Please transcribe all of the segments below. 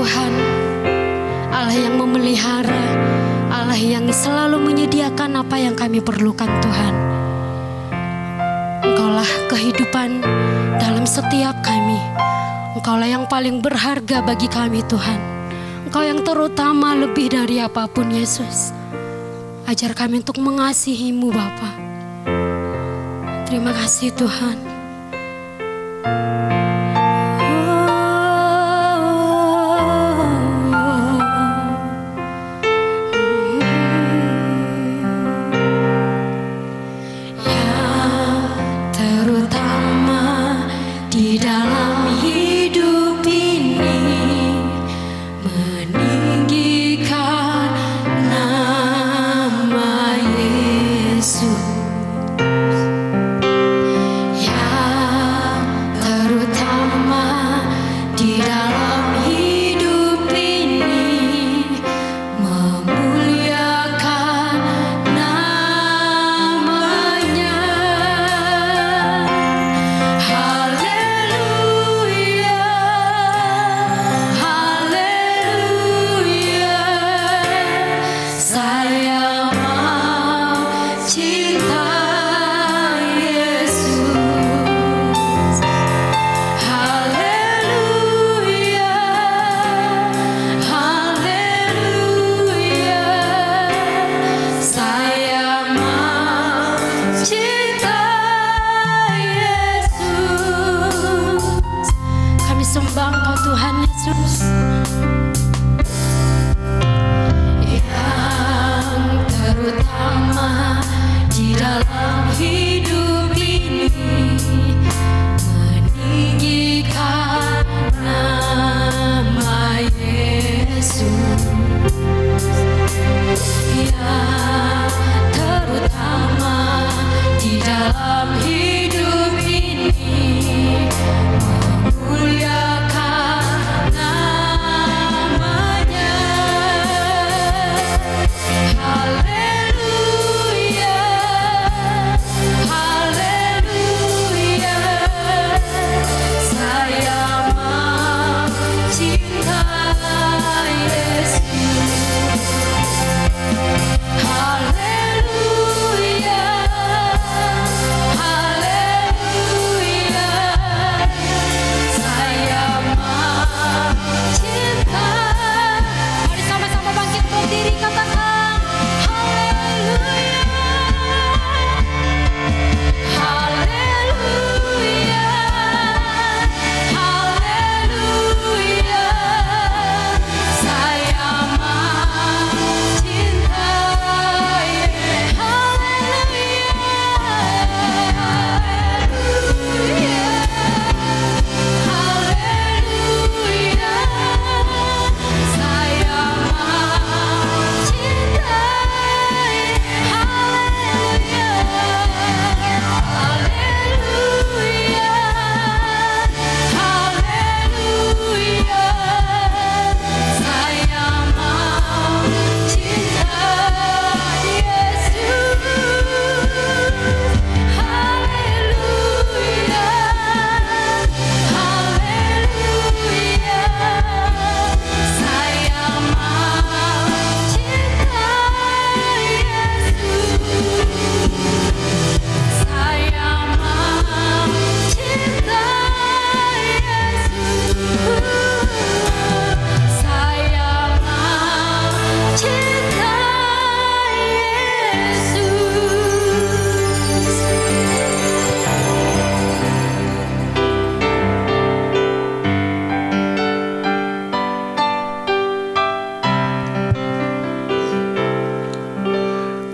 Tuhan, Allah yang memelihara, Allah yang selalu menyediakan apa yang kami perlukan Tuhan. Engkaulah kehidupan dalam setiap kami. Engkaulah yang paling berharga bagi kami Tuhan. Engkau yang terutama lebih dari apapun Yesus. Ajar kami untuk mengasihi-Mu Bapa. Terima kasih Tuhan.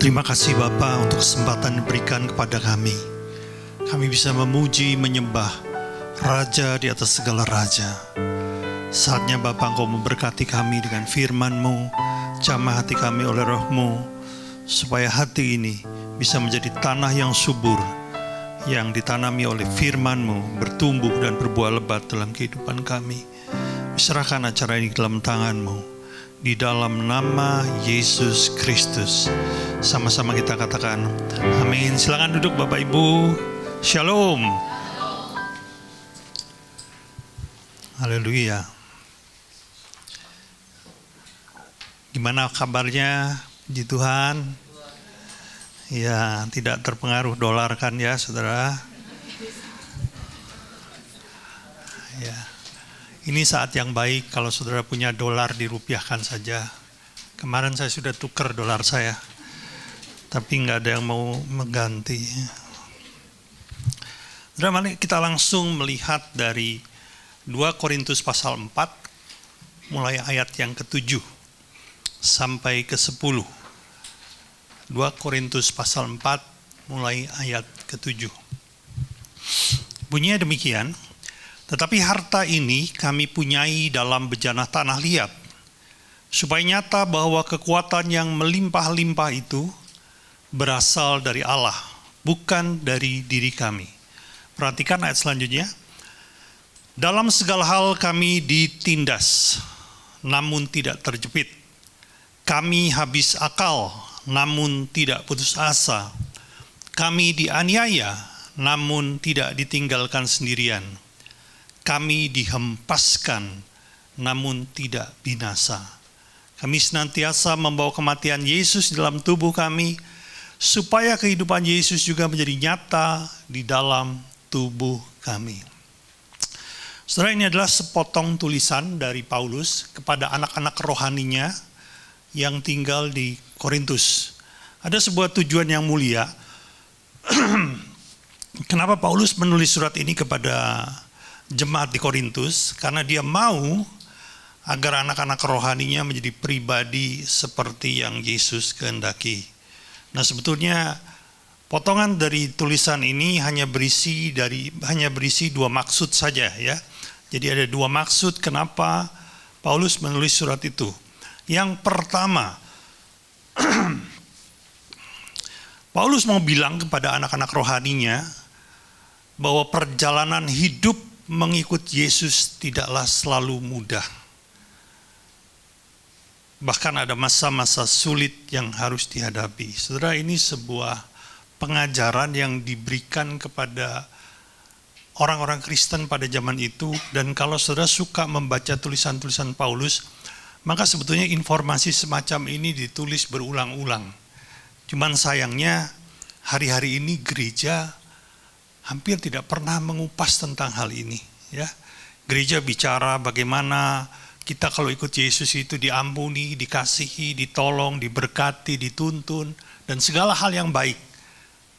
Terima kasih Bapa untuk kesempatan yang diberikan kepada kami. Kami bisa memuji, menyembah Raja di atas segala Raja. Saatnya Bapa Engkau memberkati kami dengan firman-Mu, jamah hati kami oleh Roh-Mu, supaya hati ini bisa menjadi tanah yang subur, yang ditanami oleh firman-Mu, bertumbuh dan berbuah lebat dalam kehidupan kami. Serahkan acara ini dalam tangan-Mu. Di dalam nama Yesus Kristus. Sama-sama kita katakan amin. Silakan duduk Bapak Ibu. Shalom. Haleluya. Gimana kabarnya? Puji Tuhan. Ya, tidak terpengaruh dolar kan ya, saudara? Ya, ini saat yang baik kalau saudara punya dolar dirupiahkan saja. Kemarin saya sudah tukar dolar saya, tapi nggak ada yang mau mengganti. Saudara, mari kita langsung melihat dari 2 Korintus pasal 4, mulai ayat yang ke-7 sampai ke-10. 2 Korintus pasal 4 mulai ayat ke-7. Bunyinya demikian, tetapi harta ini kami punyai dalam bejana tanah liat, supaya nyata bahwa kekuatan yang melimpah-limpah itu berasal dari Allah, bukan dari diri kami. Perhatikan ayat selanjutnya. Dalam segala hal kami ditindas, namun tidak terjepit. Kami habis akal, namun tidak putus asa. Kami dianiaya, namun tidak ditinggalkan sendirian. Kami dihempaskan, namun tidak binasa. Kami senantiasa membawa kematian Yesus dalam tubuh kami, supaya kehidupan Yesus juga menjadi nyata di dalam tubuh kami. Saudara, ini adalah sepotong tulisan dari Paulus kepada anak-anak rohaninya yang tinggal di Korintus. Ada sebuah tujuan yang mulia. Kenapa Paulus menulis surat ini kepada jemaat di Korintus? Karena dia mau agar anak-anak rohaninya menjadi pribadi seperti yang Yesus kehendaki. Nah, sebetulnya potongan dari tulisan ini hanya berisi 2 maksud saja ya. Jadi ada 2 maksud kenapa Paulus menulis surat itu. Yang pertama, Paulus mau bilang kepada anak-anak rohaninya bahwa perjalanan hidup mengikut Yesus tidaklah selalu mudah. Bahkan ada masa-masa sulit yang harus dihadapi. Saudara, ini sebuah pengajaran yang diberikan kepada orang-orang Kristen pada zaman itu. Dan kalau saudara suka membaca tulisan-tulisan Paulus, maka sebetulnya informasi semacam ini ditulis berulang-ulang. Cuman sayangnya hari-hari ini gereja hampir tidak pernah mengupas tentang hal ini. Ya, gereja bicara bagaimana kita kalau ikut Yesus itu diampuni, dikasihi, ditolong, diberkati, dituntun, dan segala hal yang baik.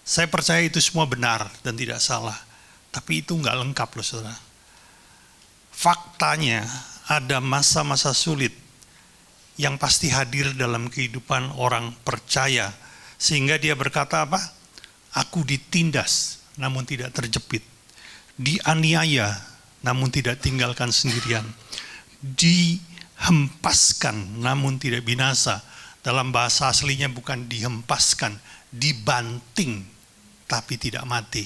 Saya percaya itu semua benar dan tidak salah. Tapi itu nggak lengkap loh saudara. Faktanya ada masa-masa sulit yang pasti hadir dalam kehidupan orang percaya. Sehingga dia berkata apa? Aku ditindas namun tidak terjepit. Dianiaya namun tidak tinggalkan sendirian. Dihempaskan namun tidak binasa. Dalam bahasa aslinya bukan dihempaskan, dibanting tapi tidak mati.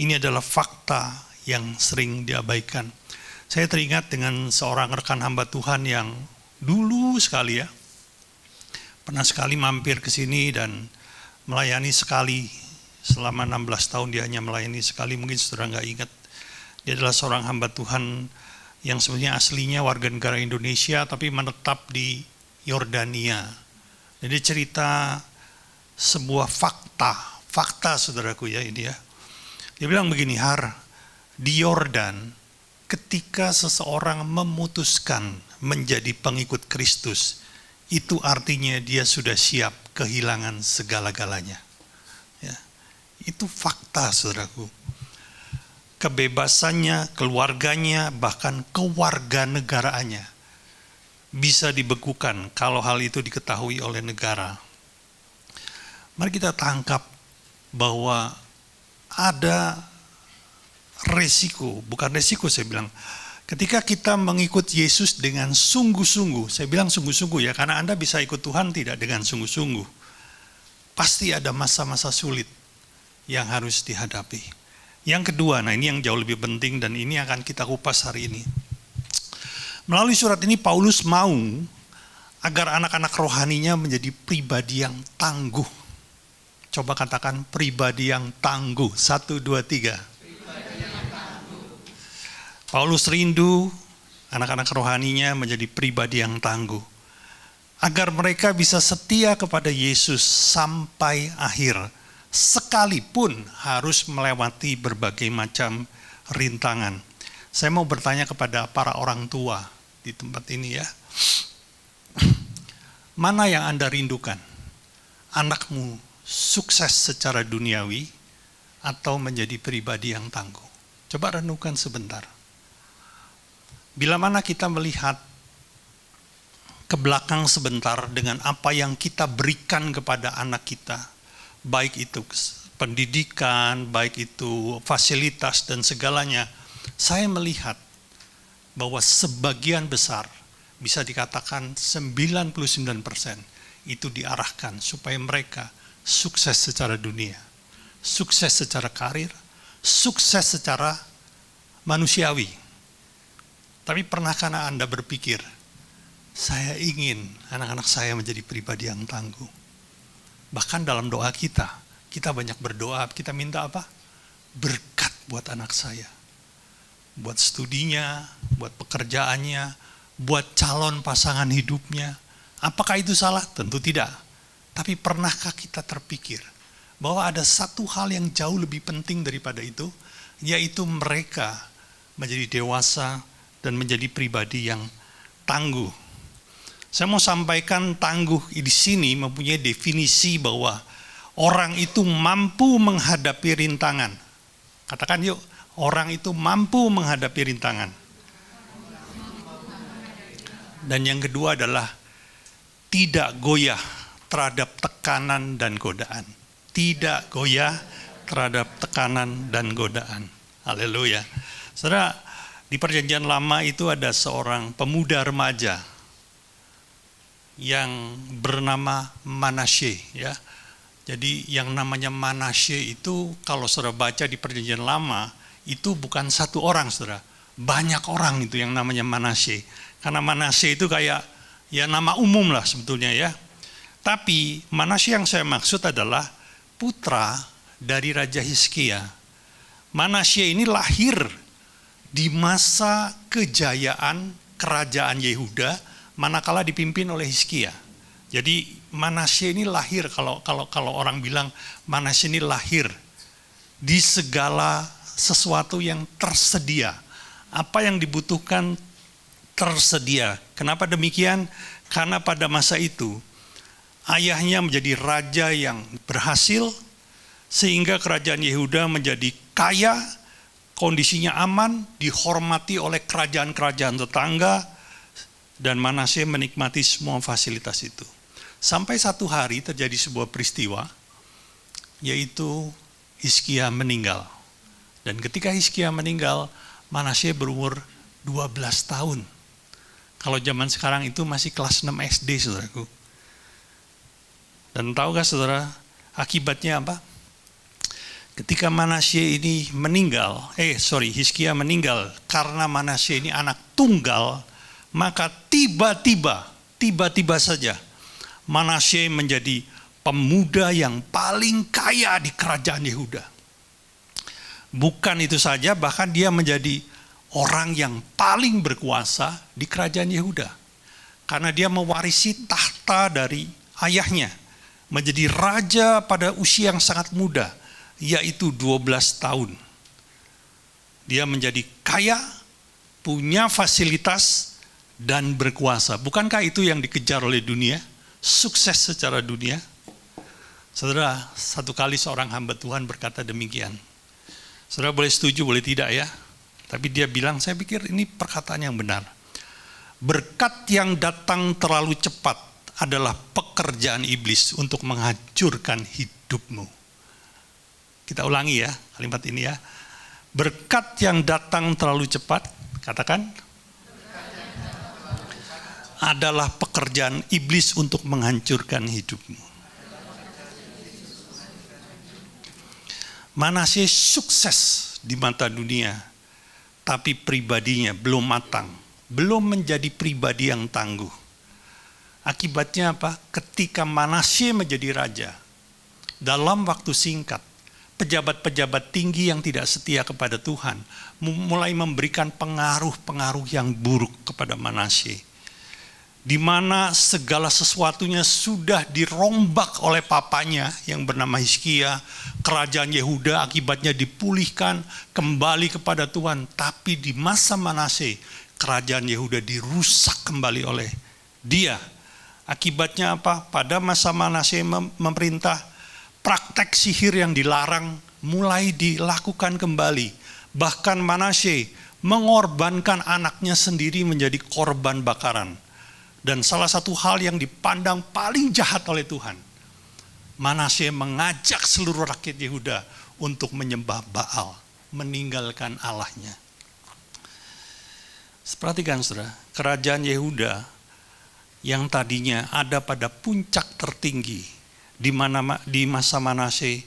Ini adalah fakta yang sering diabaikan. Saya teringat dengan seorang rekan hamba Tuhan yang dulu sekali ya, pernah sekali mampir ke sini dan melayani sekali. Selama 16 tahun dia hanya melayani sekali, mungkin saudara nggak ingat. Dia adalah seorang hamba Tuhan yang sebenarnya aslinya warga negara Indonesia tapi menetap di Yordania. Jadi cerita sebuah fakta saudaraku ya ini ya. Dia bilang begini, di Yordan ketika seseorang memutuskan menjadi pengikut Kristus, itu artinya dia sudah siap kehilangan segala-galanya. Ya, itu fakta saudaraku. Kebebasannya, keluarganya, bahkan kewarganegaraannya bisa dibekukan kalau hal itu diketahui oleh negara. Mari kita tangkap bahwa ada resiko, bukan resiko saya bilang. Ketika kita mengikut Yesus dengan sungguh-sungguh, saya bilang sungguh-sungguh ya, karena Anda bisa ikut Tuhan tidak dengan sungguh-sungguh. Pasti ada masa-masa sulit yang harus dihadapi. Yang kedua, nah ini yang jauh lebih penting dan ini akan kita kupas hari ini. Melalui surat ini Paulus mau agar anak-anak rohaninya menjadi pribadi yang tangguh. Coba katakan pribadi yang tangguh. 1, 2, 3. Paulus rindu anak-anak rohaninya menjadi pribadi yang tangguh. agar mereka bisa setia kepada Yesus sampai akhir, sekalipun harus melewati berbagai macam rintangan. Saya mau bertanya kepada para orang tua di tempat ini ya. Mana yang Anda rindukan? Anakmu sukses secara duniawi atau menjadi pribadi yang tangguh? Coba renungkan sebentar. Bila mana kita melihat ke belakang sebentar dengan apa yang kita berikan kepada anak kita, baik itu pendidikan, baik itu fasilitas dan segalanya, saya melihat bahwa sebagian besar, bisa dikatakan 99% itu diarahkan supaya mereka sukses secara dunia, sukses secara karir, sukses secara manusiawi. Tapi pernahkah Anda berpikir, saya ingin anak-anak saya menjadi pribadi yang tangguh? Bahkan dalam doa kita banyak berdoa, kita minta apa? Berkat buat anak saya. Buat studinya, buat pekerjaannya, buat calon pasangan hidupnya. Apakah itu salah? Tentu tidak. Tapi pernahkah kita terpikir bahwa ada satu hal yang jauh lebih penting daripada itu, yaitu mereka menjadi dewasa dan menjadi pribadi yang tangguh. Saya mau sampaikan tangguh di sini mempunyai definisi bahwa orang itu mampu menghadapi rintangan. Katakan yuk, orang itu mampu menghadapi rintangan. Dan yang kedua adalah tidak goyah terhadap tekanan dan godaan. Tidak goyah terhadap tekanan dan godaan. Haleluya. Saudara, di Perjanjian Lama itu ada seorang pemuda remaja yang bernama Manasye, ya. Jadi yang namanya Manasye itu kalau saudara baca di Perjanjian Lama itu bukan satu orang, saudara. Banyak orang itu yang namanya Manasye. Karena Manasye itu kayak ya nama umum lah sebetulnya ya. Tapi Manasye yang saya maksud adalah putra dari Raja Hizkia. Manasye ini lahir di masa kejayaan kerajaan Yehuda manakala dipimpin oleh Hizkia. Jadi Manasye ini lahir, kalau orang bilang Manasye ini lahir di segala sesuatu yang tersedia. Apa yang dibutuhkan tersedia. Kenapa demikian? Karena pada masa itu ayahnya menjadi raja yang berhasil sehingga kerajaan Yehuda menjadi kaya, kondisinya aman, dihormati oleh kerajaan-kerajaan tetangga, dan Manasye menikmati semua fasilitas itu. Sampai satu hari terjadi sebuah peristiwa, yaitu Hizkia meninggal. Dan ketika Hizkia meninggal, Manasye berumur 12 tahun. Kalau zaman sekarang itu masih kelas 6 SD, saudaraku. Dan tahukah saudara, akibatnya apa? Ketika Manasye ini meninggal, Hizkia meninggal, karena Manasye ini anak tunggal, maka tiba-tiba saja Manasye menjadi pemuda yang paling kaya di kerajaan Yehuda. Bukan itu saja, bahkan dia menjadi orang yang paling berkuasa di kerajaan Yehuda. Karena dia mewarisi tahta dari ayahnya, menjadi raja pada usia yang sangat muda, yaitu 12 tahun. Dia menjadi kaya, punya fasilitas, dan berkuasa. Bukankah itu yang dikejar oleh dunia? Sukses secara dunia. Saudara, satu kali seorang hamba Tuhan berkata demikian. Saudara boleh setuju, boleh tidak ya. Tapi dia bilang, saya pikir ini perkataan yang benar. Berkat yang datang terlalu cepat adalah pekerjaan iblis untuk menghancurkan hidupmu. Kita ulangi ya kalimat ini ya. Berkat yang datang terlalu cepat, katakan, adalah pekerjaan iblis untuk menghancurkan hidupmu. Manasye sukses di mata dunia, tapi pribadinya belum matang, belum menjadi pribadi yang tangguh. Akibatnya apa? Ketika Manasye menjadi raja, dalam waktu singkat, pejabat-pejabat tinggi yang tidak setia kepada Tuhan mulai memberikan pengaruh-pengaruh yang buruk kepada Manasye. di mana segala sesuatunya sudah dirombak oleh papanya yang bernama Hizkia. Kerajaan Yehuda akibatnya dipulihkan kembali kepada Tuhan. Tapi di masa Manasye, kerajaan Yehuda dirusak kembali oleh dia. Akibatnya apa? Pada masa Manasye memerintah, praktek sihir yang dilarang mulai dilakukan kembali. Bahkan Manasye mengorbankan anaknya sendiri menjadi korban bakaran. Dan salah satu hal yang dipandang paling jahat oleh Tuhan, Manasye mengajak seluruh rakyat Yehuda untuk menyembah Baal, meninggalkan Allahnya. Perhatikan saudara, kerajaan Yehuda yang tadinya ada pada puncak tertinggi di masa Manasye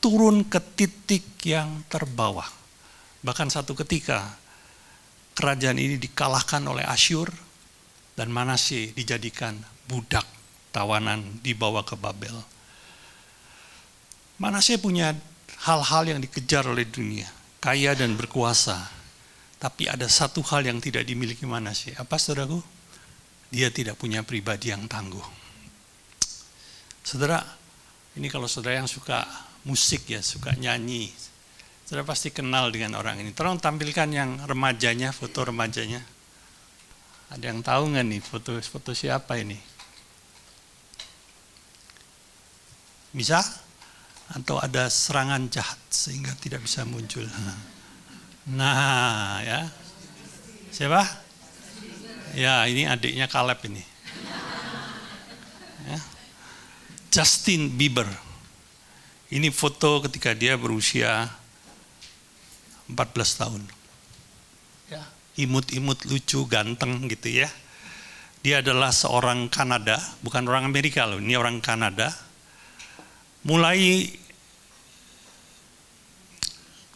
turun ke titik yang terbawah. Bahkan satu ketika kerajaan ini dikalahkan oleh Asyur dan Manasye dijadikan budak tawanan dibawa ke Babel. Manasye punya hal-hal yang dikejar oleh dunia, kaya dan berkuasa. Tapi ada satu hal yang tidak dimiliki Manasye. Apa saudaraku? Dia tidak punya pribadi yang tangguh. Saudara, ini kalau saudara yang suka musik ya, suka nyanyi, saudara pasti kenal dengan orang ini. Tolong tampilkan yang remajanya, foto remajanya. Ada yang tahu nggak nih foto siapa ini? Bisa? Atau ada serangan jahat sehingga tidak bisa muncul. Nah, ya. Siapa? Ya, ini adiknya Caleb ini. Ya. Justin Bieber. Ini foto ketika dia berusia 14 tahun. Ya, imut-imut, lucu, ganteng gitu ya. Dia adalah seorang Kanada, bukan orang Amerika loh, ini orang Kanada.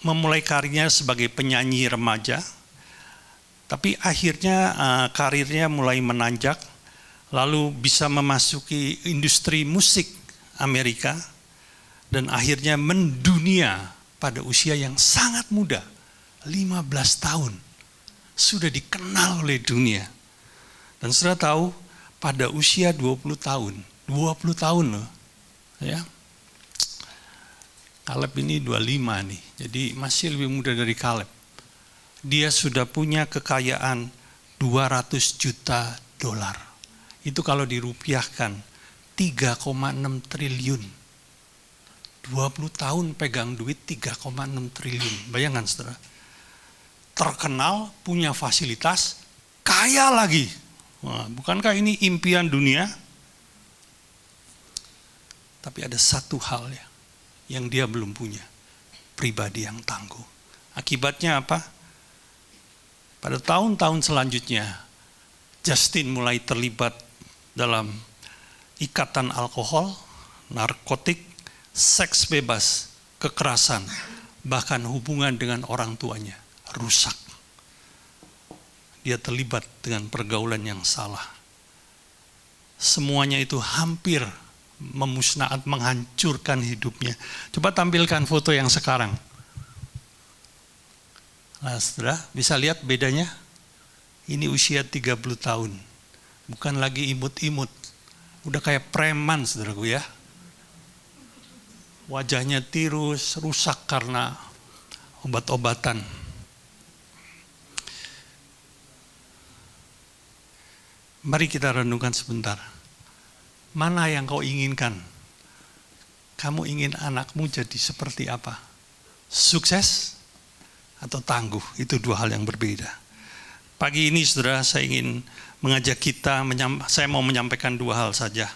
Memulai karirnya sebagai penyanyi remaja, tapi akhirnya karirnya mulai menanjak, lalu bisa memasuki industri musik Amerika, dan akhirnya mendunia pada usia yang sangat muda, 15 tahun, sudah dikenal oleh dunia. Dan sudah tahu, pada usia 20 tahun loh, ya. Caleb ini 25 nih, jadi masih lebih muda dari Caleb. Dia sudah punya kekayaan 200 juta dolar. Itu kalau dirupiahkan 3,6 triliun. 20 tahun pegang duit 3,6 triliun. Bayangkan saudara. Terkenal, punya fasilitas, kaya lagi. Wah, bukankah ini impian dunia? Tapi ada satu hal ya, yang dia belum punya, pribadi yang tangguh. Akibatnya apa? Pada tahun-tahun selanjutnya, Justin mulai terlibat dalam ikatan alkohol, narkotik, seks bebas, kekerasan, bahkan hubungan dengan orang tuanya rusak. Dia terlibat dengan pergaulan yang salah. Semuanya itu hampir memusnahkan, menghancurkan hidupnya. Coba tampilkan foto yang sekarang. Nah, saudara, bisa lihat bedanya? Ini usia 30 tahun. Bukan lagi imut-imut. Udah kayak preman, saudaraku ya. Wajahnya tirus, rusak karena obat-obatan. Mari kita renungkan sebentar. Mana yang kau inginkan? Kamu ingin anakmu jadi seperti apa? Sukses atau tangguh? Itu dua hal yang berbeda. Pagi ini saudara, saya ingin mengajak kita, saya mau menyampaikan dua hal saja.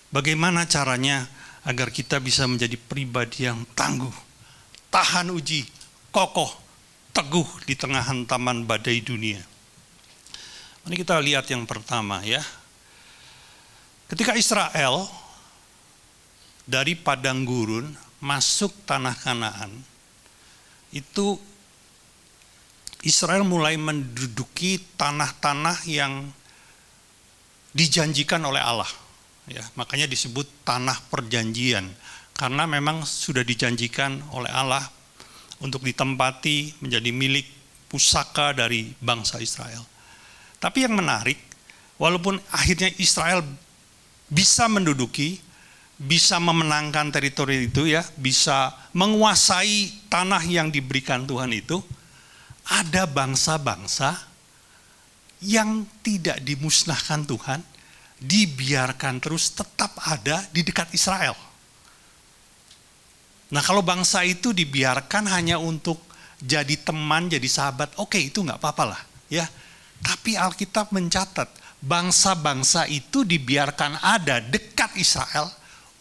Bagaimana caranya agar kita bisa menjadi pribadi yang tangguh, tahan uji, kokoh, teguh di tengah hantaman badai dunia. Mari kita lihat yang pertama ya. Ketika Israel dari padang gurun masuk tanah Kanaan, itu Israel mulai menduduki tanah-tanah yang dijanjikan oleh Allah. Ya, makanya disebut tanah perjanjian, karena memang sudah dijanjikan oleh Allah untuk ditempati menjadi milik pusaka dari bangsa Israel. Tapi yang menarik, Walaupun akhirnya Israel bisa menduduki, bisa memenangkan teritori itu ya, bisa menguasai tanah yang diberikan Tuhan itu, ada bangsa-bangsa yang tidak dimusnahkan Tuhan, dibiarkan terus tetap ada di dekat Israel. Nah kalau bangsa itu dibiarkan hanya untuk jadi teman, jadi sahabat, oke, itu nggak apa-apa lah ya. Tapi Alkitab mencatat bangsa-bangsa itu dibiarkan ada dekat Israel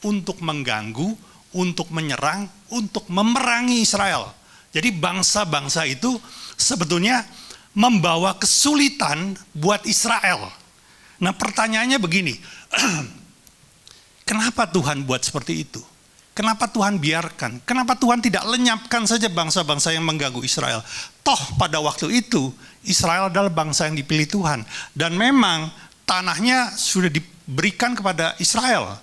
untuk mengganggu, untuk menyerang, untuk memerangi Israel. Jadi bangsa-bangsa itu sebetulnya membawa kesulitan buat Israel. Nah pertanyaannya begini, kenapa Tuhan buat seperti itu? Kenapa Tuhan biarkan? Kenapa Tuhan tidak lenyapkan saja bangsa-bangsa yang mengganggu Israel? Toh pada waktu itu Israel adalah bangsa yang dipilih Tuhan. Dan memang tanahnya sudah diberikan kepada Israel.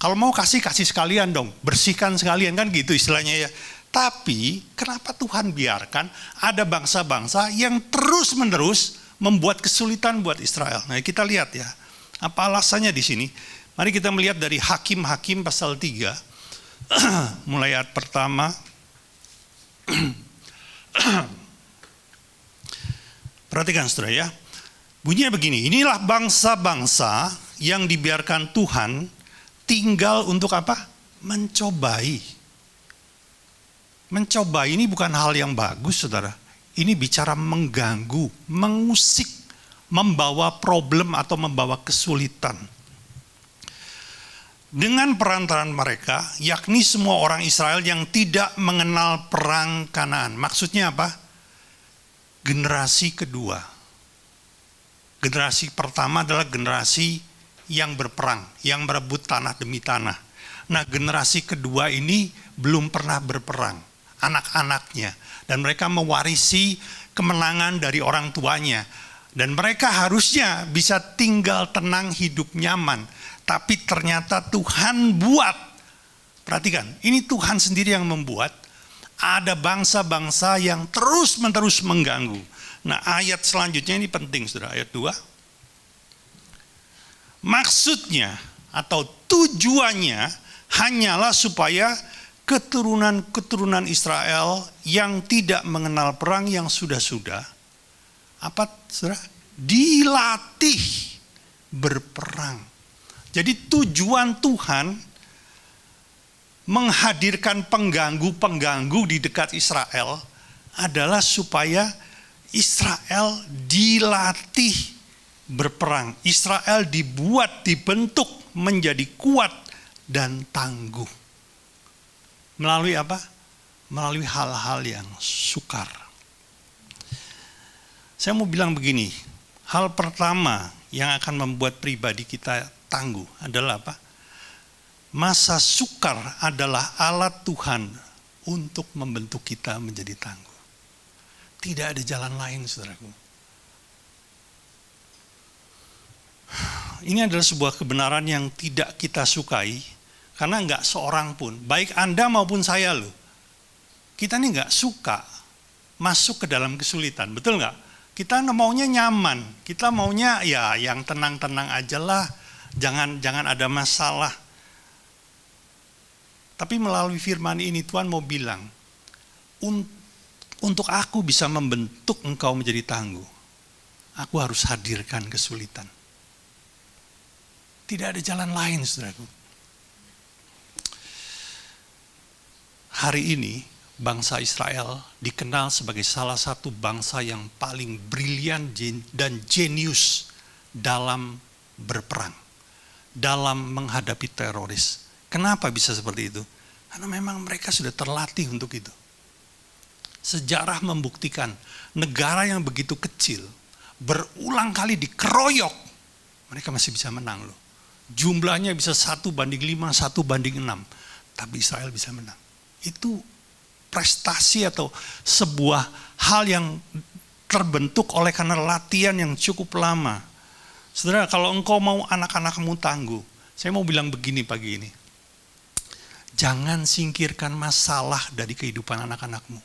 Kalau mau kasih sekalian dong, bersihkan sekalian, kan gitu istilahnya ya. Tapi kenapa Tuhan biarkan ada bangsa-bangsa yang terus-menerus membuat kesulitan buat Israel? Nah kita lihat ya, apa alasannya di sini. Mari kita melihat dari Hakim-Hakim pasal 3, mulai ayat pertama. Perhatikan saudara ya, bunyinya begini, inilah bangsa-bangsa yang dibiarkan Tuhan tinggal untuk apa? Mencobai. Mencobai ini bukan hal yang bagus saudara. Ini bicara mengganggu, mengusik, membawa problem atau membawa kesulitan. Dengan perantaraan mereka, yakni semua orang Israel yang tidak mengenal perang Kanaan. Maksudnya apa? Generasi kedua. Generasi pertama adalah generasi yang berperang, yang berebut tanah demi tanah. Nah generasi kedua ini belum pernah berperang. Anak-anaknya, dan mereka mewarisi kemenangan dari orang tuanya, dan mereka harusnya bisa tinggal tenang, hidup nyaman, tapi ternyata Tuhan buat, perhatikan, ini Tuhan sendiri yang membuat, ada bangsa-bangsa yang terus-menerus mengganggu. Nah ayat selanjutnya ini penting saudara, ayat 2. Maksudnya atau tujuannya hanyalah supaya keturunan-keturunan Israel yang tidak mengenal perang yang sudah-sudah, apa saudara? Dilatih berperang. Jadi tujuan Tuhan menghadirkan pengganggu-pengganggu di dekat Israel adalah supaya Israel dilatih berperang. Israel dibentuk menjadi kuat dan tangguh. Melalui apa? Melalui hal-hal yang sukar. Saya mau bilang begini, hal pertama yang akan membuat pribadi kita tangguh adalah apa? Masa sukar adalah alat Tuhan untuk membentuk kita menjadi tangguh. Tidak ada jalan lain, saudaraku. Ini adalah sebuah kebenaran yang tidak kita sukai, karena enggak seorang pun, baik Anda maupun saya loh, kita ini enggak suka masuk ke dalam kesulitan, betul enggak? Kita maunya nyaman, kita maunya ya yang tenang-tenang aja lah, jangan ada masalah. Tapi melalui firman ini Tuhan mau bilang, untuk aku bisa membentuk engkau menjadi tangguh, aku harus hadirkan kesulitan. Tidak ada jalan lain, saudaraku. Hari ini bangsa Israel dikenal sebagai salah satu bangsa yang paling brilian dan jenius dalam berperang, dalam menghadapi teroris. Kenapa bisa seperti itu? Karena memang mereka sudah terlatih untuk itu. Sejarah membuktikan negara yang begitu kecil berulang kali dikeroyok, mereka masih bisa menang loh. Jumlahnya bisa 1:5, 1:6, tapi Israel bisa menang. Itu prestasi atau sebuah hal yang terbentuk oleh karena latihan yang cukup lama. Saudara, kalau engkau mau anak-anakmu tangguh, saya mau bilang begini pagi ini. Jangan singkirkan masalah dari kehidupan anak-anakmu.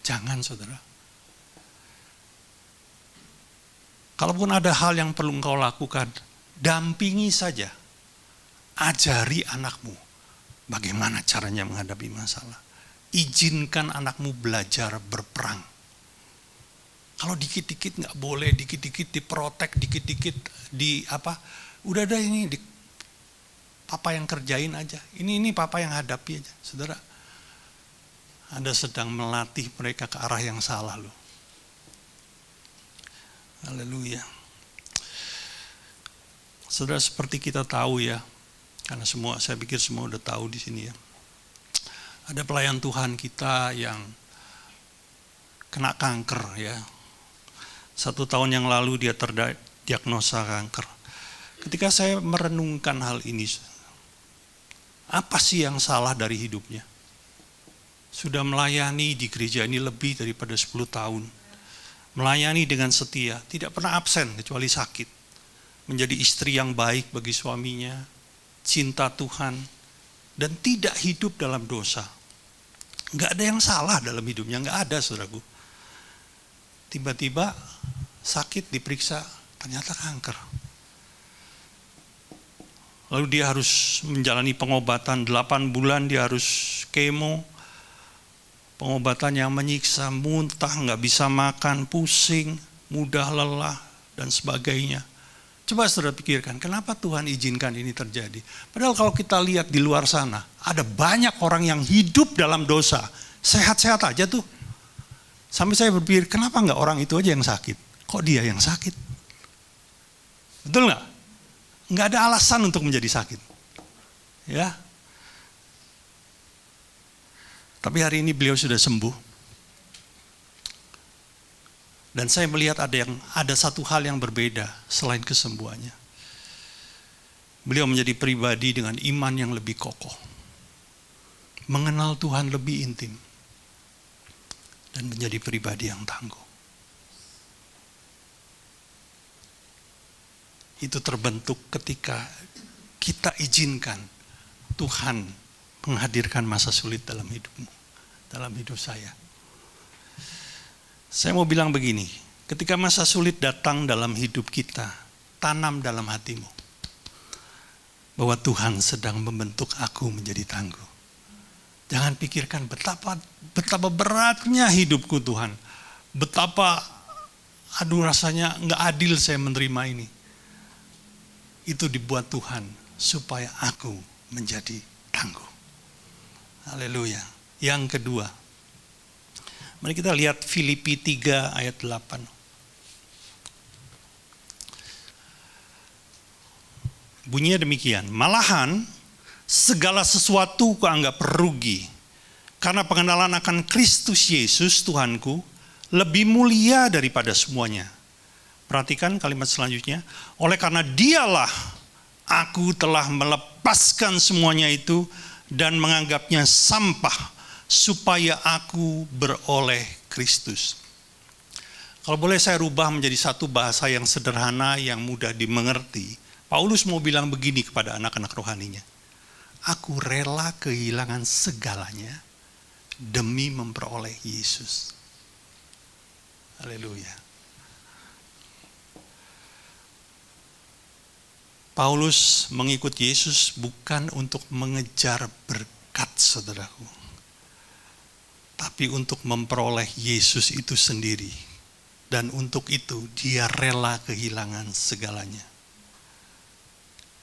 Jangan, saudara. Kalaupun ada hal yang perlu engkau lakukan, dampingi saja. Ajari anakmu bagaimana caranya menghadapi masalah. Izinkan anakmu belajar berperang. Kalau dikit-dikit nggak boleh, dikit-dikit diprotek, dikit-dikit udah ada ini, papa yang kerjain aja. Ini papa yang hadapi aja. Saudara, Anda sedang melatih mereka ke arah yang salah loh. Haleluya. Saudara, seperti kita tahu ya, karena saya pikir semua udah tahu di sini ya. Ada pelayan Tuhan kita yang kena kanker ya. 1 tahun yang lalu dia terdiagnosa kanker. Ketika saya merenungkan hal ini, apa sih yang salah dari hidupnya? Sudah melayani di gereja ini lebih daripada 10 tahun. Melayani dengan setia, tidak pernah absen kecuali sakit. Menjadi istri yang baik bagi suaminya, cinta Tuhan, dan tidak hidup dalam dosa. Nggak ada yang salah dalam hidupnya, nggak ada saudaraku. Tiba-tiba sakit, diperiksa, ternyata kanker. Lalu dia harus menjalani pengobatan 8 bulan, dia harus kemo. Pengobatan yang menyiksa, muntah, nggak bisa makan, pusing, mudah lelah, dan sebagainya. Coba saudara pikirkan, kenapa Tuhan izinkan ini terjadi? Padahal kalau kita lihat di luar sana, ada banyak orang yang hidup dalam dosa. Sehat-sehat aja tuh. Sampai saya berpikir, kenapa nggak orang itu aja yang sakit? Kok dia yang sakit? Betul nggak? Nggak ada alasan untuk menjadi sakit. Ya. Tapi hari ini beliau sudah sembuh. Dan saya melihat ada satu hal yang berbeda selain kesembuhannya. Beliau menjadi pribadi dengan iman yang lebih kokoh. Mengenal Tuhan lebih intim. Dan menjadi pribadi yang tangguh. Itu terbentuk ketika kita izinkan Tuhan menghadirkan masa sulit dalam hidupmu, dalam hidup saya. Saya mau bilang begini, ketika masa sulit datang dalam hidup kita, tanam dalam hatimu bahwa Tuhan sedang membentuk aku menjadi tangguh. Jangan pikirkan betapa beratnya hidupku Tuhan, betapa rasanya nggak adil saya menerima ini. Itu dibuat Tuhan supaya aku menjadi tangguh. Haleluya. Yang kedua, mari kita lihat Filipi 3 ayat 8. Bunyinya demikian, malahan segala sesuatu kuanggap rugi, karena pengenalan akan Kristus Yesus Tuhanku lebih mulia daripada semuanya. Perhatikan kalimat selanjutnya, oleh karena dialah aku telah melepaskan semuanya itu dan menganggapnya sampah, supaya aku beroleh Kristus. Kalau boleh saya rubah menjadi satu bahasa yang sederhana, yang mudah dimengerti. Paulus mau bilang begini kepada anak-anak rohaninya. Aku rela kehilangan segalanya demi memperoleh Yesus. Haleluya. Paulus mengikut Yesus bukan untuk mengejar berkat, saudaraku, tapi untuk memperoleh Yesus itu sendiri. Dan untuk itu dia rela kehilangan segalanya.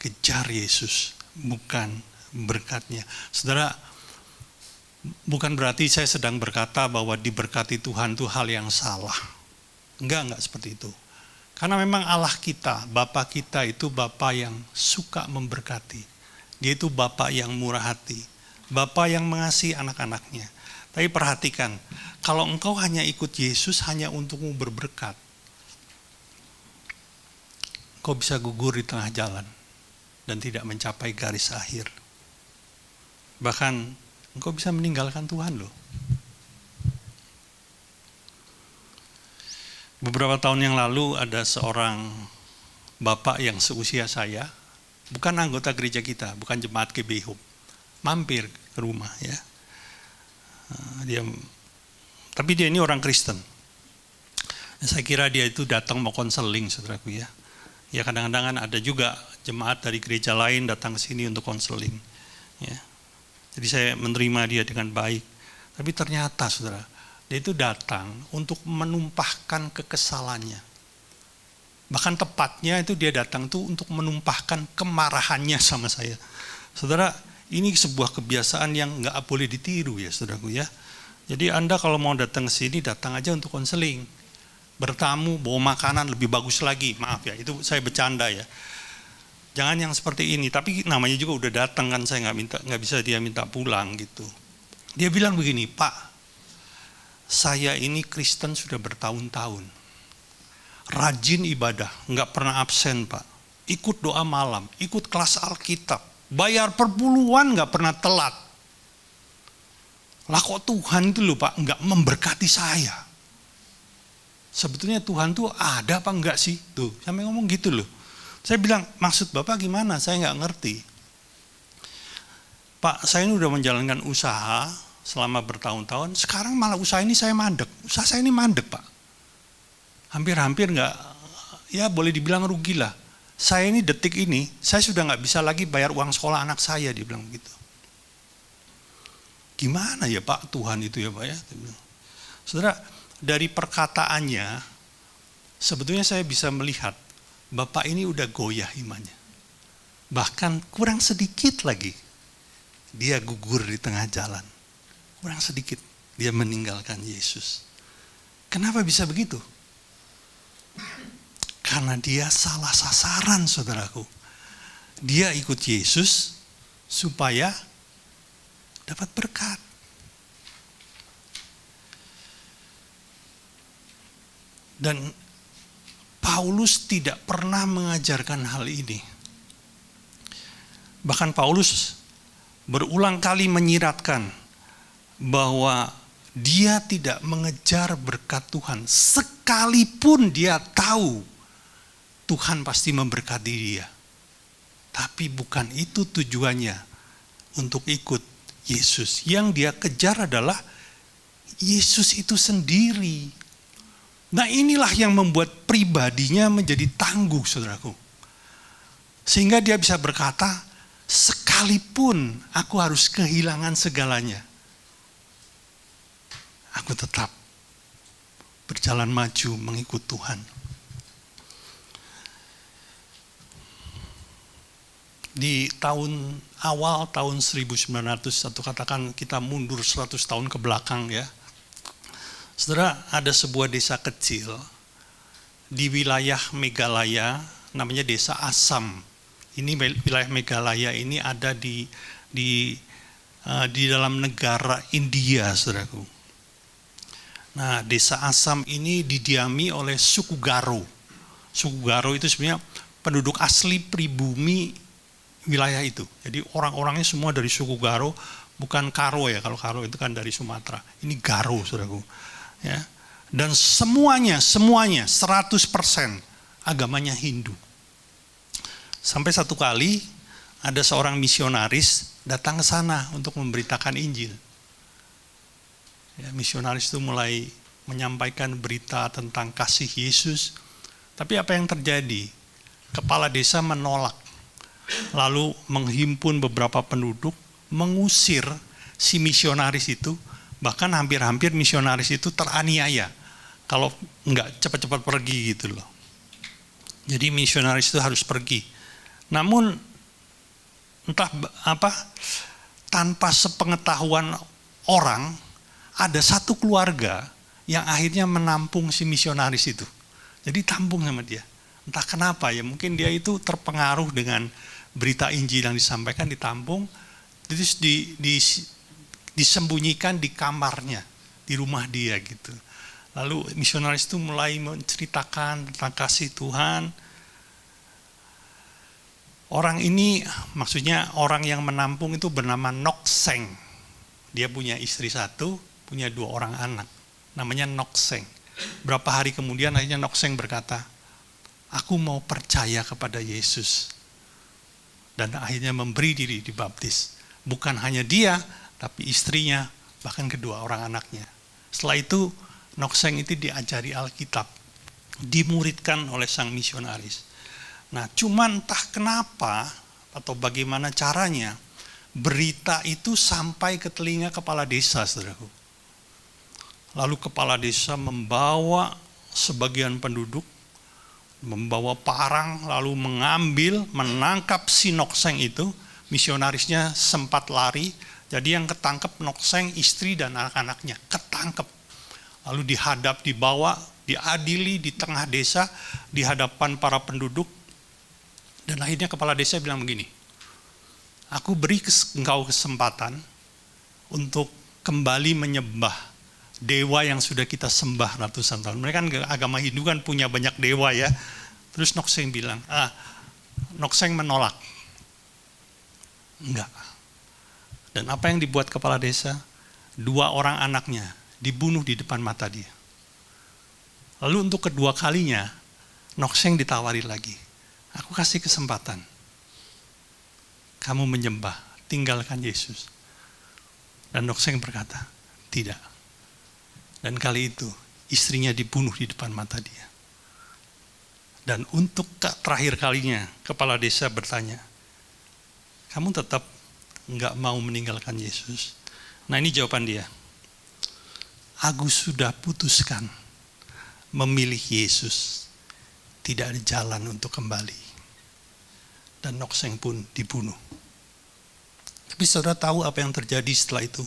Kejar Yesus, bukan berkatnya. Saudara, bukan berarti saya sedang berkata bahwa diberkati Tuhan itu hal yang salah. Enggak seperti itu. Karena memang Allah kita, Bapa kita itu Bapa yang suka memberkati. Dia itu Bapa yang murah hati. Bapa yang mengasihi anak-anaknya. Tapi perhatikan, kalau engkau hanya ikut Yesus hanya untukmu berberkat, engkau bisa gugur di tengah jalan dan tidak mencapai garis akhir. Bahkan engkau bisa meninggalkan Tuhan loh. Beberapa tahun yang lalu ada seorang bapak yang seusia saya, bukan anggota gereja kita, bukan jemaat GBI Hope, mampir ke rumah ya. Tapi dia ini orang Kristen. Saya kira dia itu datang mau konseling, saudaraku ya. Ya kadang-kadang kan ada juga jemaat dari gereja lain datang ke sini untuk konseling. Ya. Jadi saya menerima dia dengan baik. Tapi ternyata saudara, dia itu datang untuk menumpahkan kekesalannya. Bahkan tepatnya itu dia datang tuh untuk menumpahkan kemarahannya sama saya. Saudara, ini sebuah kebiasaan yang nggak boleh ditiru ya saudaraku ya. Jadi Anda kalau mau datang ke sini, datang aja untuk konseling. Bertamu, bawa makanan lebih bagus lagi. Maaf ya, itu saya bercanda ya. Jangan yang seperti ini. Tapi namanya juga udah datang kan, saya nggak bisa dia minta pulang gitu. Dia bilang begini, Pak, saya ini Kristen sudah bertahun-tahun. Rajin ibadah, nggak pernah absen Pak. Ikut doa malam, ikut kelas Alkitab. Bayar perpuluhan nggak pernah telat. Lah kok Tuhan itu loh Pak, nggak memberkati saya. Sebetulnya Tuhan tuh ada apa enggak sih? Tuh, sampai ngomong gitu loh. Saya bilang, maksud Bapak gimana? Saya nggak ngerti. Pak, saya ini udah menjalankan usaha selama bertahun-tahun, sekarang malah usaha ini saya mandek. Usaha saya ini mandek Pak. Hampir-hampir nggak, ya boleh dibilang rugi lah. Saya ini detik ini, saya sudah nggak bisa lagi bayar uang sekolah anak saya, dia bilang begitu. Gimana ya Pak Tuhan itu ya Pak ya? Saudara, dari perkataannya, sebetulnya saya bisa melihat Bapak ini udah goyah imannya. Bahkan kurang sedikit lagi, dia gugur di tengah jalan. Kurang sedikit, dia meninggalkan Yesus. Kenapa bisa begitu? Karena dia salah sasaran, saudaraku. Dia ikut Yesus supaya dapat berkat. Dan Paulus tidak pernah mengajarkan hal ini. Bahkan Paulus berulang kali menyiratkan bahwa dia tidak mengejar berkat Tuhan. Sekalipun dia tahu Tuhan pasti memberkati dia. Tapi bukan itu tujuannya untuk ikut Yesus. Yang dia kejar adalah Yesus itu sendiri. Nah inilah yang membuat pribadinya menjadi tangguh, saudaraku. Sehingga dia bisa berkata, sekalipun aku harus kehilangan segalanya, aku tetap berjalan maju mengikut Tuhan. Di awal tahun 1900, atau katakan kita mundur 100 tahun ke belakang ya. Saudara, ada sebuah desa kecil di wilayah Meghalaya, namanya desa Assam. Ini wilayah Meghalaya ini ada di dalam negara India, saudaraku. Nah, desa Assam ini didiami oleh suku Garo. Suku Garo itu sebenarnya penduduk asli pribumi wilayah itu. Jadi orang-orangnya semua dari suku Garo, bukan Karo ya. Kalau Karo itu kan dari Sumatera. Ini Garo, saudaraku. Ya. Dan semuanya 100% agamanya Hindu. Sampai satu kali ada seorang misionaris datang ke sana untuk memberitakan Injil. Ya, misionaris itu mulai menyampaikan berita tentang kasih Yesus. Tapi apa yang terjadi? Kepala desa menolak. Lalu menghimpun beberapa penduduk, mengusir si misionaris itu. Bahkan hampir-hampir misionaris itu teraniaya kalau nggak cepat-cepat pergi gitu loh. Jadi misionaris itu harus pergi. Namun entah apa, tanpa sepengetahuan orang, ada satu keluarga yang akhirnya menampung si misionaris itu. Jadi tampung sama dia. Entah kenapa ya, mungkin dia itu terpengaruh dengan berita Injil yang disampaikan, ditampung, terus disembunyikan di kamarnya, di rumah dia gitu. Lalu misionaris itu mulai menceritakan tentang kasih Tuhan. Orang ini, maksudnya orang yang menampung itu bernama Nokseng. Dia punya istri satu, punya 2 orang anak. Namanya Nokseng. Berapa hari kemudian akhirnya Nokseng berkata, aku mau percaya kepada Yesus. Dan akhirnya memberi diri dibaptis. Bukan hanya dia, tapi istrinya, bahkan kedua orang anaknya. Setelah itu, Nokseng itu diajari Alkitab. dimuridkan oleh sang misionaris. Nah, cuman entah kenapa atau bagaimana caranya, berita itu sampai ke telinga kepala desa, saudaraku. Lalu kepala desa membawa sebagian penduduk, membawa parang, lalu menangkap si Nok-seng itu. Misionarisnya sempat lari, jadi yang ketangkep Nok-seng, istri dan anak-anaknya, ketangkep. Lalu dibawa, diadili di tengah desa, di hadapan para penduduk. Dan akhirnya kepala desa bilang begini, aku beri engkau kesempatan untuk kembali menyembah dewa yang sudah kita sembah ratusan tahun. Mereka kan agama Hindu kan punya banyak dewa ya. Terus Nok-seng bilang, Nok-seng menolak. Enggak. Dan apa yang dibuat kepala desa? 2 orang anaknya dibunuh di depan mata dia. Lalu untuk kedua kalinya, Nok-seng ditawari lagi. Aku kasih kesempatan. Kamu menyembah, tinggalkan Yesus. Dan Nok-seng berkata, tidak. Dan kali itu, istrinya dibunuh di depan mata dia. Dan untuk terakhir kalinya, kepala desa bertanya, kamu tetap enggak mau meninggalkan Yesus? Nah, ini jawaban dia. Aku sudah putuskan memilih Yesus. Tidak ada jalan untuk kembali. Dan Nok-seng pun dibunuh. Tapi saudara tahu apa yang terjadi setelah itu?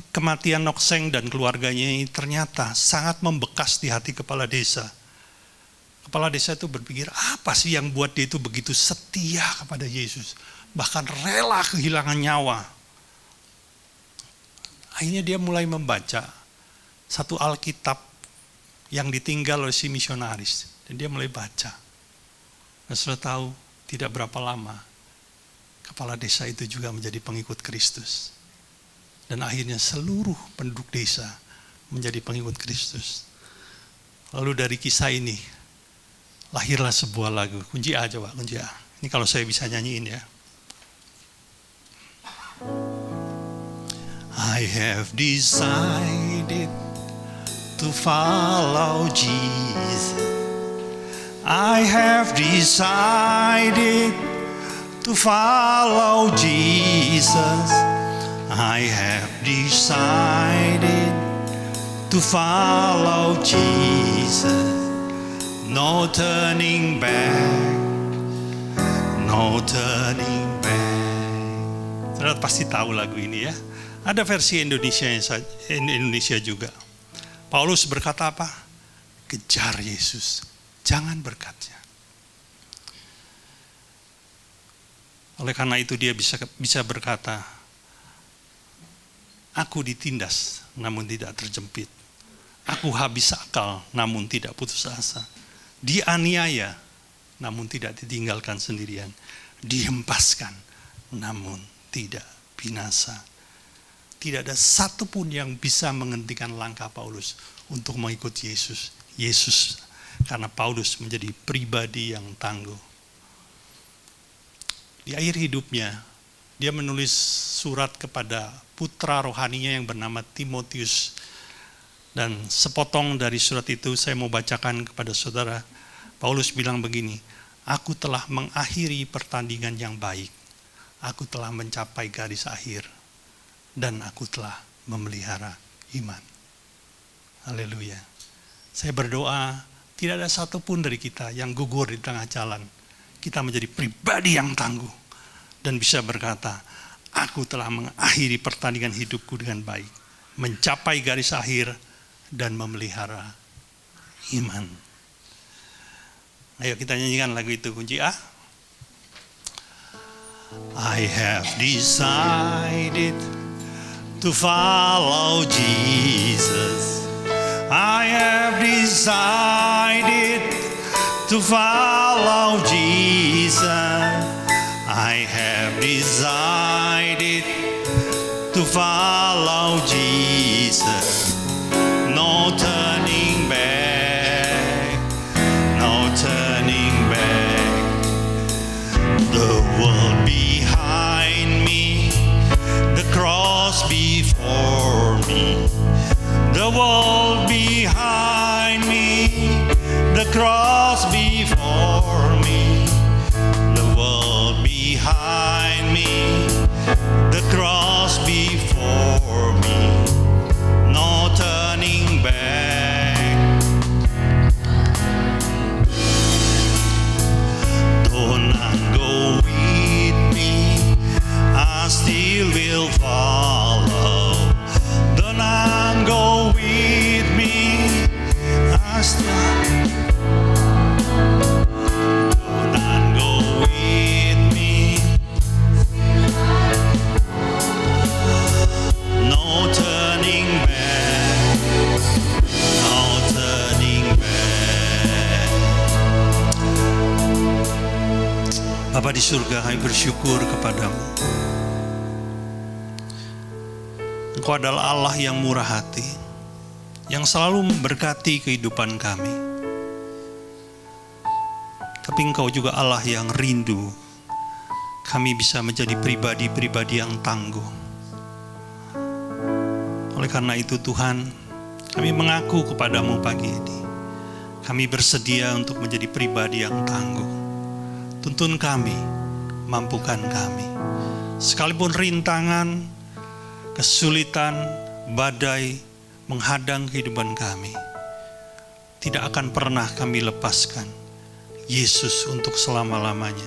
Kematian Nok-seng dan keluarganya ini ternyata sangat membekas di hati kepala desa. Kepala desa itu berpikir, apa sih yang buat dia itu begitu setia kepada Yesus? Bahkan rela kehilangan nyawa. Akhirnya dia mulai membaca satu Alkitab yang ditinggal oleh si misionaris. Dan dia mulai baca. Dan sudah tahu, tidak berapa lama, kepala desa itu juga menjadi pengikut Kristus. Dan akhirnya seluruh penduduk desa menjadi pengikut Kristus. Lalu dari kisah ini, lahirlah sebuah lagu. Kunci A coba, kunci A. Ini kalau saya bisa nyanyiin ya. I have decided to follow Jesus. I have decided to follow Jesus. I have decided to follow Jesus. No turning back, no turning back. Saudara pasti tahu lagu ini ya. Ada versi Indonesia juga. Paulus berkata apa? Kejar Yesus, jangan berkatnya. Oleh karena itu dia bisa berkata, aku ditindas namun tidak terjepit. Aku habis akal namun tidak putus asa. Dianiaya namun tidak ditinggalkan sendirian. Dihempaskan namun tidak binasa. Tidak ada satupun yang bisa menghentikan langkah Paulus untuk mengikut Yesus. Yesus, karena Paulus menjadi pribadi yang tangguh. Di akhir hidupnya, dia menulis surat kepada putra rohaninya yang bernama Timotius. Dan sepotong dari surat itu saya mau bacakan kepada saudara. Paulus bilang begini, aku telah mengakhiri pertandingan yang baik. Aku telah mencapai garis akhir. Dan aku telah memelihara iman. Haleluya. Saya berdoa, tidak ada satupun dari kita yang gugur di tengah jalan. Kita menjadi pribadi yang tangguh. Dan bisa berkata, aku telah mengakhiri pertandingan hidupku dengan baik. Mencapai garis akhir dan memelihara iman. Ayo kita nyanyikan lagu itu, kunci A. I have decided to follow Jesus. I have decided to follow Jesus. I have decided to follow Jesus. No turning back, no turning back. The world behind me, the cross before me, the world behind me, cross before me, the world behind me, the cross before me, no turning back. Though none go with me, I still will follow. Though none go with me, I still. Though none go with me, no turning back, no turning back. Bapa di surga, kami bersyukur kepadamu. Engkau adalah Allah yang murah hati, yang selalu memberkati kehidupan kami. Tapi Engkau juga Allah yang rindu kami bisa menjadi pribadi-pribadi yang tangguh. Oleh karena itu Tuhan, kami mengaku kepadamu pagi ini, kami bersedia untuk menjadi pribadi yang tangguh. Tuntun kami, mampukan kami. Sekalipun rintangan, kesulitan, badai menghadang kehidupan kami, tidak akan pernah kami lepaskan Yesus untuk selama-lamanya.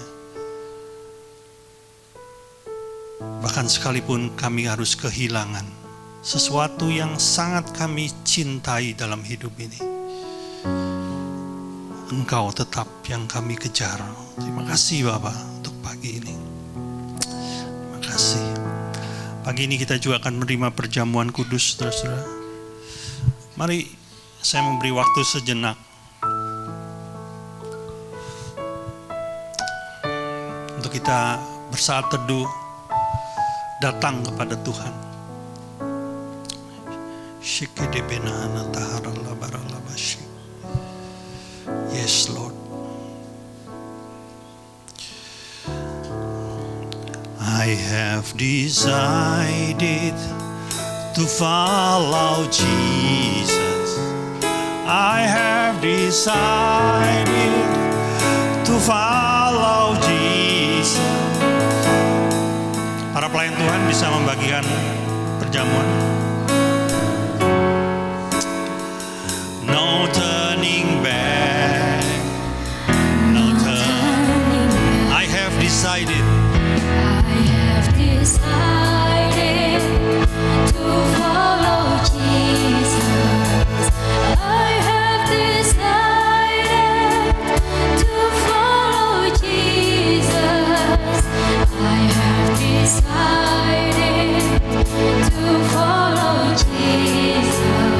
Bahkan sekalipun kami harus kehilangan sesuatu yang sangat kami cintai dalam hidup ini, Engkau tetap yang kami kejar. Terima kasih Bapa untuk pagi ini. Terima kasih. Pagi ini kita juga akan menerima perjamuan kudus, saudara-saudara. Mari saya memberi waktu sejenak untuk kita bersaat teduh, datang kepada Tuhan. Yes, Lord. I have decided to follow Jesus. I have decided to follow Jesus. Para pelayan Tuhan bisa membagikan perjamuan. No turning back, no turning back. I have decided to follow Jesus. I have decided to follow Jesus. I have decided to follow Jesus.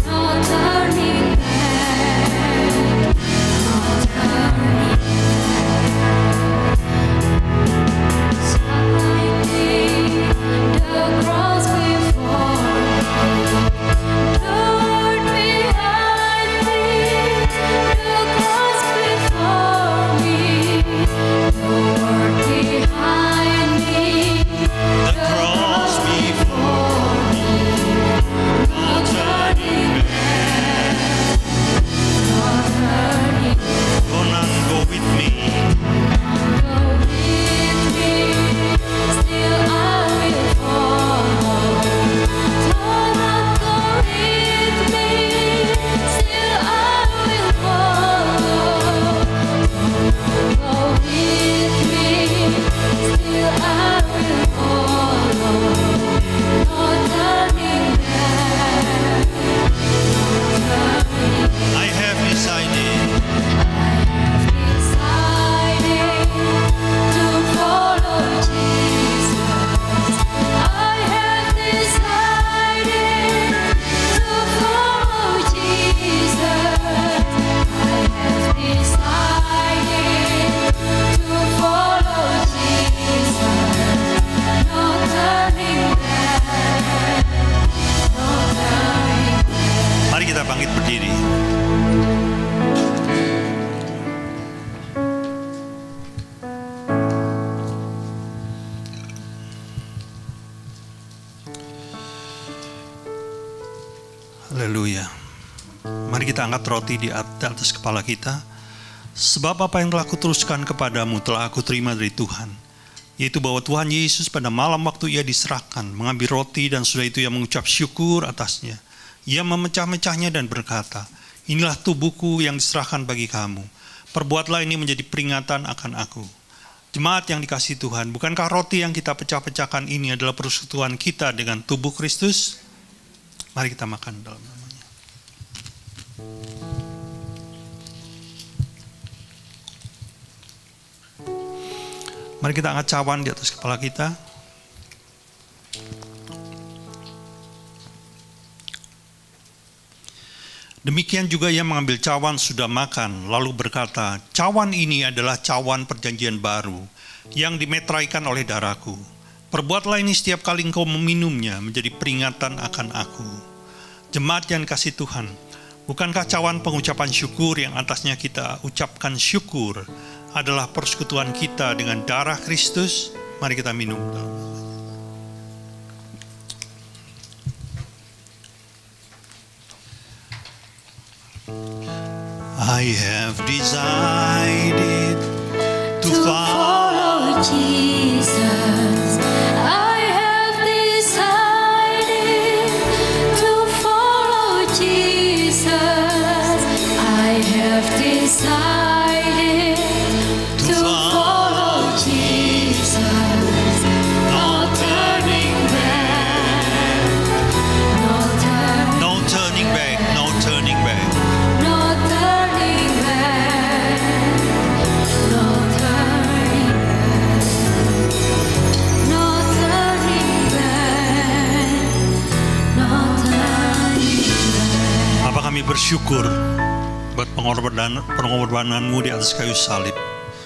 No turning back, no turning back. The cross before me, Lord behind me. The cross before me, Lord behind me. the cross before me, no turning back. No turning back. Go on, go with me. Go with me, still I will follow. Don't not go with me, still I will follow. Don't go with me, still I will follow. No turning back, no turning back. I have decided To follow Jesus. I have decided to follow Jesus. I have decided to follow Jesus. No turning back, no turning back. Mari kita bangkit berdiri. Haleluya. Mari kita angkat roti di atas kepala kita. Sebab apa yang telah kuteruskan kepadamu telah aku terima dari Tuhan, yaitu bahwa Tuhan Yesus pada malam waktu ia diserahkan mengambil roti, dan sudah itu ia mengucap syukur atasnya. Ia memecah-mecahnya dan berkata, inilah tubuhku yang diserahkan bagi kamu. Perbuatlah ini menjadi peringatan akan aku. Jemaat yang dikasihi Tuhan, bukankah roti yang kita pecah-pecahkan ini adalah persekutuan kita dengan tubuh Kristus? Mari kita makan dalam namanya. Mari kita angkat cawan di atas kepala kita. Demikian juga ia mengambil cawan sudah makan, lalu berkata, cawan ini adalah cawan perjanjian baru, yang dimeteraikan oleh darahku. Perbuatlah ini setiap kali engkau meminumnya, menjadi peringatan akan aku. Jemaat yang dikasihi Tuhan, bukankah cawan pengucapan syukur yang atasnya kita ucapkan syukur adalah persekutuan kita dengan darah Kristus? Mari kita minum. I have decided to follow Jesus. I have decided to follow Jesus. I have decided to follow Jesus. No turning back. No turning no turning back, no turning back. No turning back, no turning back, no turning back, no turning back. Apa kami bersyukur buat pengorbananmu di atas kayu salib.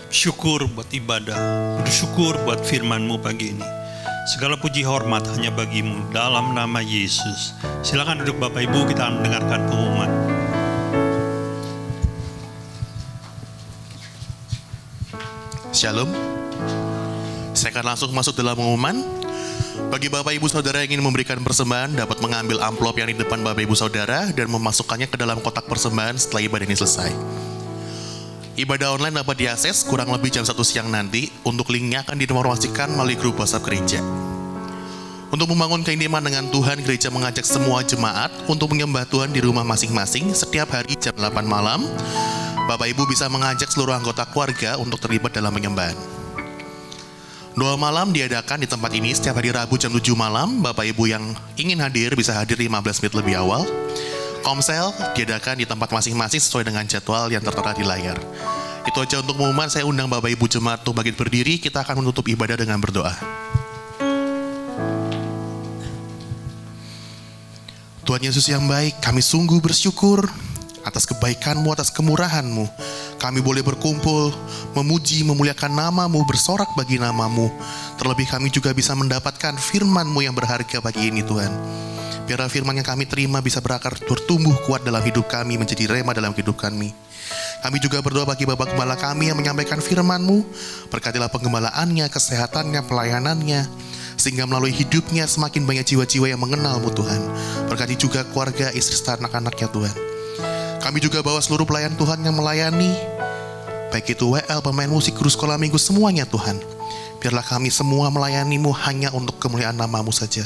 Syukur buat ibadah, bersyukur buat firman-Mu pagi ini. Segala puji hormat hanya bagimu dalam nama Yesus. Silakan duduk Bapak Ibu, kita mendengarkan pengumuman. Shalom. Saya akan langsung masuk dalam pengumuman. Bagi Bapak Ibu Saudara yang ingin memberikan persembahan, dapat mengambil amplop yang di depan Bapak Ibu Saudara dan memasukkannya ke dalam kotak persembahan setelah ibadah ini selesai. Ibadah online dapat diakses kurang lebih jam 1 siang nanti. Untuk linknya akan diinformasikan melalui grup WhatsApp gereja. Untuk membangun keintiman dengan Tuhan, gereja mengajak semua jemaat untuk menyembah Tuhan di rumah masing-masing setiap hari jam 8 malam. Bapak Ibu bisa mengajak seluruh anggota keluarga untuk terlibat dalam penyembahan. Doa malam diadakan di tempat ini setiap hari Rabu jam 7 malam. Bapak Ibu yang ingin hadir bisa hadir 15 menit lebih awal. Komsel diadakan di tempat masing-masing sesuai dengan jadwal yang tertera di layar. Itu aja untuk pengumuman. Saya undang Bapak Ibu jemaat untuk bangkit berdiri. Kita akan menutup ibadah dengan berdoa. Tuhan Yesus yang baik, kami sungguh bersyukur atas kebaikan-Mu, atas kemurahan-Mu. Kami boleh berkumpul, memuji, memuliakan nama-Mu, bersorak bagi nama-Mu. Terlebih kami juga bisa mendapatkan firman-Mu yang berharga pagi ini Tuhan. Biarlah firman yang kami terima bisa berakar, bertumbuh kuat dalam hidup kami, menjadi rema dalam hidup kami. Kami juga berdoa bagi Bapak Gembala kami yang menyampaikan firman-Mu. Berkatilah penggembalaannya, kesehatannya, pelayanannya, sehingga melalui hidupnya semakin banyak jiwa-jiwa yang mengenal-Mu Tuhan. Berkati juga keluarga, istri, serta anak-anaknya Tuhan. Kami juga bawa seluruh pelayan Tuhan yang melayani, baik itu WL, pemain musik, guru sekolah minggu, semuanya Tuhan. Biarlah kami semua melayani-Mu hanya untuk kemuliaan nama-Mu saja.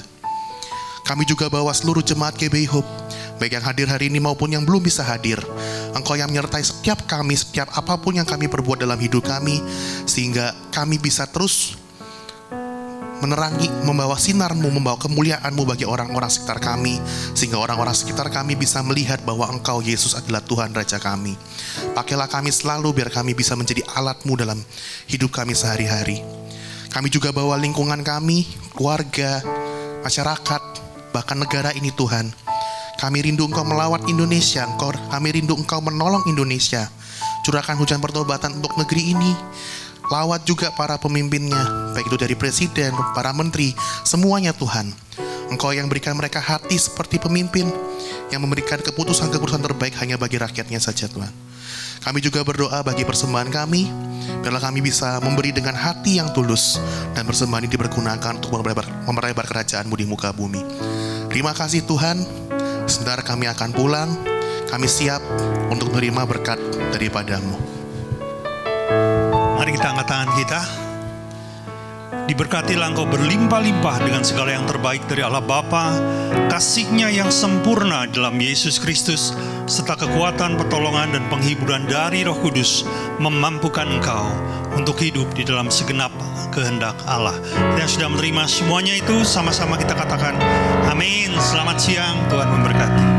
Kami juga bawa seluruh jemaat GBI Hope, baik yang hadir hari ini maupun yang belum bisa hadir. Engkau yang menyertai setiap kami, setiap apapun yang kami perbuat dalam hidup kami, sehingga kami bisa terus menerangi, membawa sinar-Mu, membawa kemuliaan-Mu bagi orang-orang sekitar kami, sehingga orang-orang sekitar kami bisa melihat bahwa Engkau Yesus adalah Tuhan Raja kami. Pakailah kami selalu biar kami bisa menjadi alat-Mu dalam hidup kami sehari-hari. Kami juga bawa lingkungan kami, keluarga, masyarakat, bahkan negara ini Tuhan. Kami rindu Engkau melawat Indonesia, kami rindu Engkau menolong Indonesia. Curahkan hujan pertobatan untuk negeri ini. Lawat juga para pemimpinnya, baik itu dari presiden, para menteri, semuanya Tuhan. Engkau yang berikan mereka hati seperti pemimpin, yang memberikan keputusan-keputusan terbaik hanya bagi rakyatnya saja Tuhan. Kami juga berdoa bagi persembahan kami, biarlah kami bisa memberi dengan hati yang tulus, dan persembahan ini dipergunakan untuk memerlebar kerajaan-Mu di muka bumi. Terima kasih Tuhan. Sebentar kami akan pulang. Kami siap untuk menerima berkat daripadamu. Mari kita angkat tangan kita. Diberkatilah engkau berlimpah-limpah dengan segala yang terbaik dari Allah Bapa, kasih-Nya yang sempurna dalam Yesus Kristus, serta kekuatan, pertolongan, dan penghiburan dari Roh Kudus memampukan engkau untuk hidup di dalam segenap kehendak Allah. Kita yang sudah menerima semuanya itu, sama-sama kita katakan amin. Selamat siang, Tuhan memberkati.